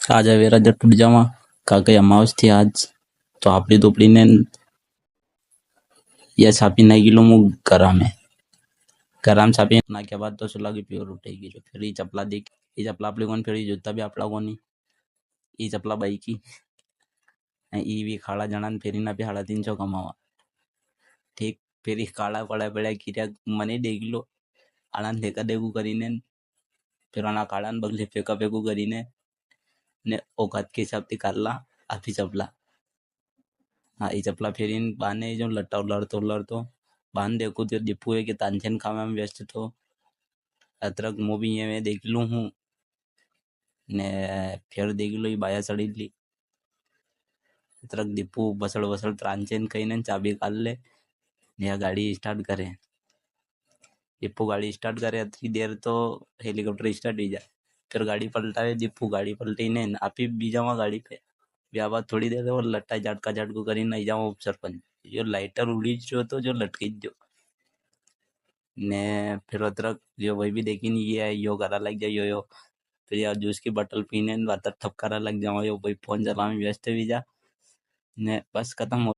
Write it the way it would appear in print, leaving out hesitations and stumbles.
आज वेरा जब टूट जावा काका अमावस थी आज तो आपली दोपड़ी ने या छापी नहीं किलो मु घराम छापी नाख्या बाद तो सुला की प्योर उठेगी जो फिर चपला देख ये चपला आपली कोण फिर जूता भी आपला कोनी ये चपला बाई की ई भी खाड़ा जणान फेरीना भी 350 कमावा ठीक फेरी काळा पड़ा पड़ा किर्या मने देखलो आनंद देखा देखू કરીને फिर आना काळा बगले फेंका फेंकू કરીને ने औकात के हिसाब થી કાઢલા આથી ચપલા हाँ ये चपला फेरीन बाने जो लट्टा लड़तो बांध देखो तो दीपू है कि तानसेन खावा में व्यस्त तो अतरक मूवी ये मैं देख लूं हूँ ने फिर देख लो ये बाया सड़ी ली अतरक दीपू बसड़ तानसेन कहीं ने चाबी काल ले ने गाड़ी स्टार्ट करे दीपू गाड़ी स्टार्ट करे अतरी देर तो हेलीकॉप्टर स्टार्ट ही जाए फिर गाड़ी पलटावे दीपू गाड़ी पलटी ने आप ही बीजावा गाड़ी पे ब्याह थोड़ी देर और लट्टा झटका झटकू करी नहीं जाओ सरपंच जो लाइटर उड़ी जो तो जो लटकी जो ने फिर अतरक जो वही भी देखी नहीं ये यो करा लग जाए यो फिर यार जूस की बटल पीने बात ठपकारा लग जाओ यो भाई फोन चलाने व्यस्त भी जा ने बस खत्म हो